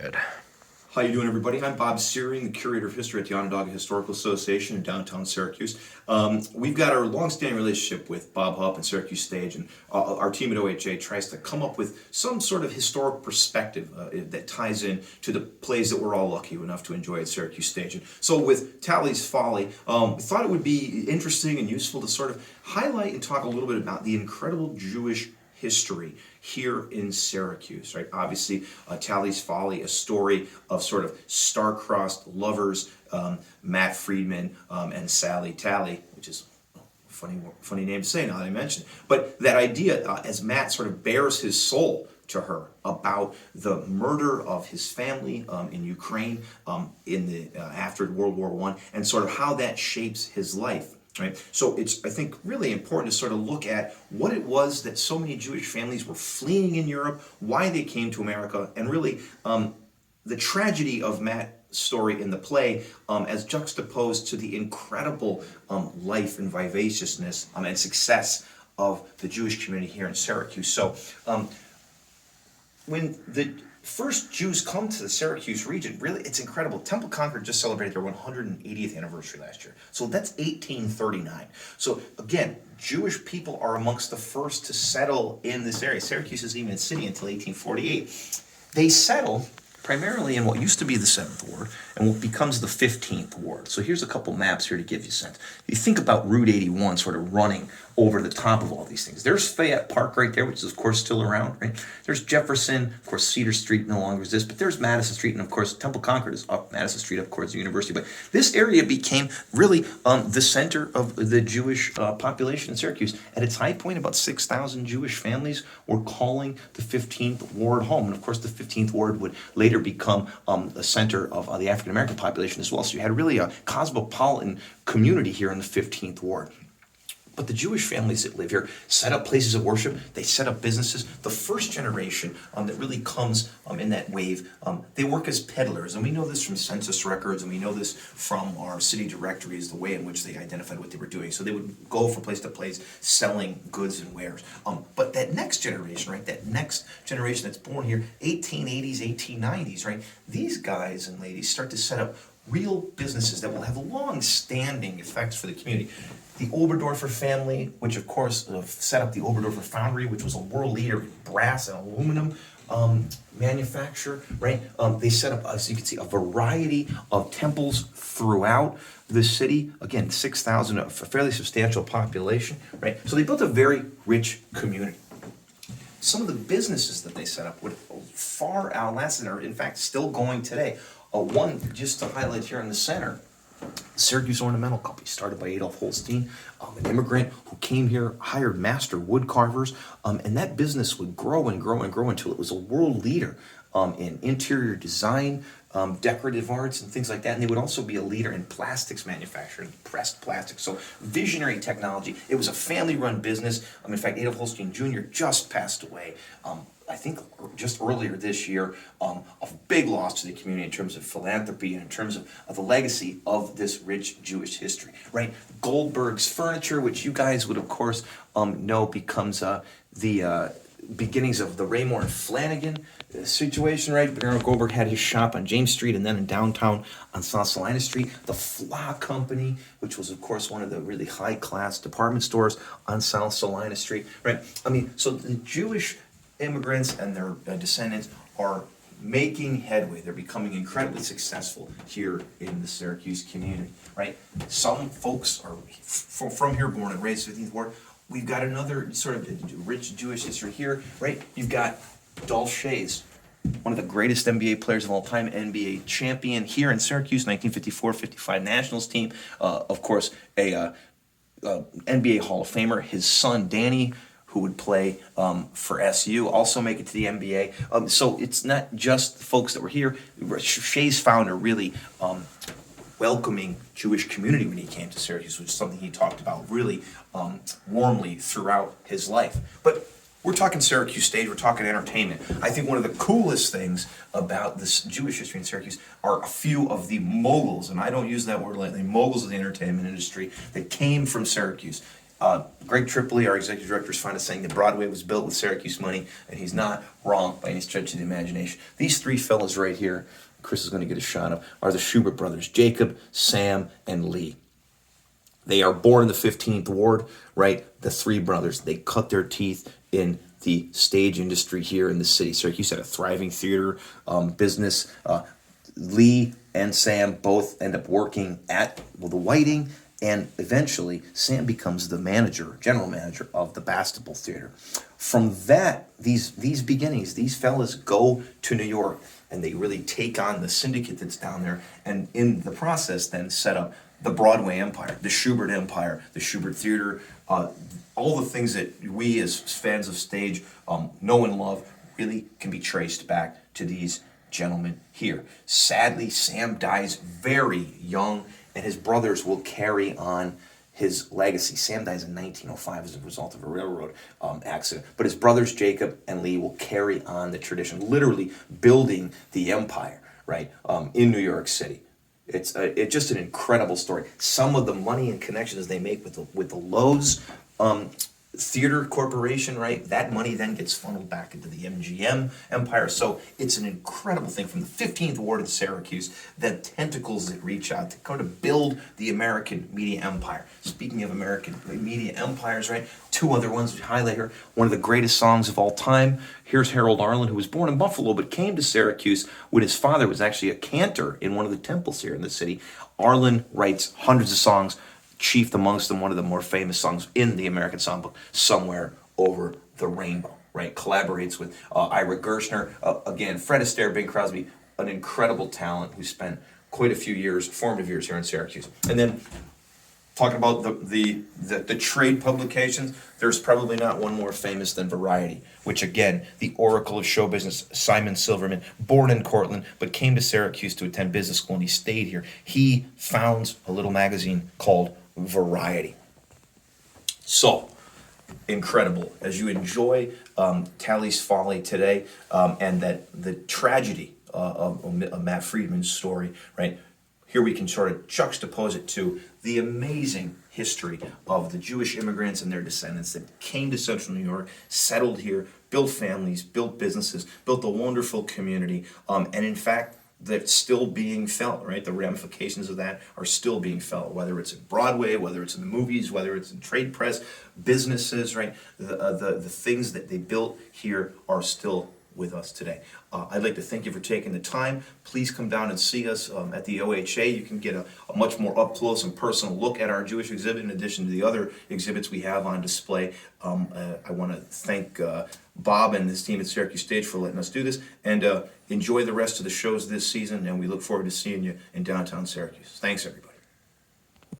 Good. How you doing, everybody? I'm Bob Searing, the Curator of History at the Onondaga Historical Association in downtown Syracuse. We've got our long-standing relationship with Bob Hupp and Syracuse Stage, and our team at OHA tries to come up with some sort of historic perspective that ties in to the plays that we're all lucky enough to enjoy at Syracuse Stage. And so with Talley's Folly, we thought it would be interesting and useful to sort of highlight and talk a little bit about the incredible Jewish history here in Syracuse, right? Obviously, Talley's Folly, a story of sort of star-crossed lovers, Matt Friedman and Sally Talley, which is a funny name to say now that I mention it. But that idea, as Matt sort of bears his soul to her about the murder of his family in Ukraine in the after World War I, and sort of how that shapes his life. Right? So it's, I think, really important to sort of look at what it was that so many Jewish families were fleeing in Europe, why they came to America, and really the tragedy of Matt's story in the play as juxtaposed to the incredible life and vivaciousness and success of the Jewish community here in Syracuse. So when the first Jews come to the Syracuse region, really, it's incredible. Temple Concord just celebrated their 180th anniversary last year. So that's 1839. So again, Jewish people are amongst the first to settle in this area. Syracuse isn't even a city until 1848. They settle primarily in what used to be the 7th Ward and what becomes the 15th Ward. So here's a couple maps here to give you a sense. You think about Route 81 sort of running over the top of all these things. There's Fayette Park right there, which is of course still around, right? There's Jefferson, of course Cedar Street no longer exists, but there's Madison Street, and of course Temple Concord is up Madison Street, of course, the university. But this area became really the center of the Jewish population in Syracuse. At its high point, about 6,000 Jewish families were calling the 15th Ward home. And of course the 15th Ward would later become the center of the African American population as well. So you had really a cosmopolitan community here in the 15th Ward. But the Jewish families that live here set up places of worship. They set up businesses. The first generation that really comes in that wave, they work as peddlers. And we know this from census records, and we know this from our city directories, the way in which they identified what they were doing. So they would go from place to place selling goods and wares. But that next generation, right, that next generation that's born here, 1880s, 1890s, right, these guys and ladies start to set up real businesses that will have long-standing effects for the community. The Oberdorfer family, which of course set up the Oberdorfer Foundry, which was a world leader in brass and aluminum manufacture, right? They set up, as you can see, a variety of temples throughout the city. Again, 6,000, a fairly substantial population, right? So they built a very rich community. Some of the businesses that they set up would far outlast and are in fact still going today. One, just to highlight here in the center, Syracuse Ornamental Company, started by Adolf Holstein, an immigrant who came here, hired master wood carvers, and that business would grow and grow and grow until it was a world leader in interior design, decorative arts, and things like that. And they would also be a leader in plastics manufacturing, pressed plastics. So visionary technology. It was a family-run business. In fact, Adolf Holstein Jr. just passed away. I think just earlier this year, a big loss to the community in terms of philanthropy and in terms of the legacy of this rich Jewish history, right? Goldberg's Furniture, which you guys would of course know becomes the beginnings of the Raymore and Flanagan situation, right? Bernard Goldberg had his shop on James Street and then in downtown on South Salina Street. The Fla Company, which was of course one of the really high-class department stores on South Salina Street, right? I mean, so the Jewish immigrants and their descendants are making headway. They're becoming incredibly successful here in the Syracuse community, right? Some folks are from here, born and raised 15th Ward. We've got another sort of rich Jewish history here, right? You've got Dolph Schayes, one of the greatest NBA players of all time, NBA champion here in Syracuse, 1954-55 Nationals team. Of course, a NBA Hall of Famer. His son, Danny, who would play for SU, also make it to the NBA. So it's not just the folks that were here. Schayes found a really welcoming Jewish community when he came to Syracuse, which is something he talked about really warmly throughout his life. But we're talking Syracuse Stage, we're talking entertainment. I think one of the coolest things about this Jewish history in Syracuse are a few of the moguls, and I don't use that word lightly, moguls of the entertainment industry that came from Syracuse. Greg Tripoli, our executive director, is fond of saying that Broadway was built with Syracuse money, and he's not wrong by any stretch of the imagination. These three fellas right here, Chris is going to get a shot of, are the Schubert brothers, Jacob, Sam, and Lee. They are born in the 15th Ward, right? The three brothers, they cut their teeth in the stage industry here in the city. Syracuse had a thriving theater business. Lee and Sam both end up working at the Whiting, and eventually Sam becomes the manager, general manager of the Bastable Theater. From that, these beginnings, these fellas go to New York, and they really take on the syndicate that's down there, and in the process then set up the Broadway empire, the Schubert empire, the Schubert Theater, all the things that we as fans of stage know and love really can be traced back to these gentlemen here. Sadly, Sam dies very young, and his brothers will carry on his legacy. Sam dies in 1905 as a result of a railroad accident, but his brothers Jacob and Lee will carry on the tradition, literally building the empire, right, in New York City. It's just an incredible story. Some of the money and connections they make with the Lowe's Theater Corporation, right? That money then gets funneled back into the MGM empire. So it's an incredible thing from the 15th Ward of Syracuse, the tentacles that reach out to kind of build the American media empire. Speaking of American media empires, right? Two other ones we highlight here. One of the greatest songs of all time. Here's Harold Arlen, who was born in Buffalo but came to Syracuse when his father was actually a cantor in one of the temples here in the city. Arlen writes hundreds of songs. Chief amongst them, one of the more famous songs in the American Songbook, Somewhere Over the Rainbow, right? Collaborates with Ira Gershner. Again, Fred Astaire, Bing Crosby, an incredible talent who spent quite a few years, formative years here in Syracuse. And then talking about the trade publications, there's probably not one more famous than Variety, which again, the oracle of show business, Simon Silverman, born in Cortland, but came to Syracuse to attend business school, and he stayed here. He founds a little magazine called Variety. So, incredible. As you enjoy Talley's Folly today, and that the tragedy of Matt Friedman's story, right? Here we can sort of juxtapose it to the amazing history of the Jewish immigrants and their descendants that came to Central New York, settled here, built families, built businesses, built a wonderful community, and in fact, that's still being felt, right? The ramifications of that are still being felt, whether it's in Broadway, whether it's in the movies, whether it's in trade press, businesses, right? The things that they built here are still with us today. I'd like to thank you for taking the time. Please come down and see us at the OHA. You can get a much more up-close and personal look at our Jewish exhibit in addition to the other exhibits we have on display. I want to thank Bob and his team at Syracuse Stage for letting us do this, and enjoy the rest of the shows this season, and we look forward to seeing you in downtown Syracuse. Thanks, everybody.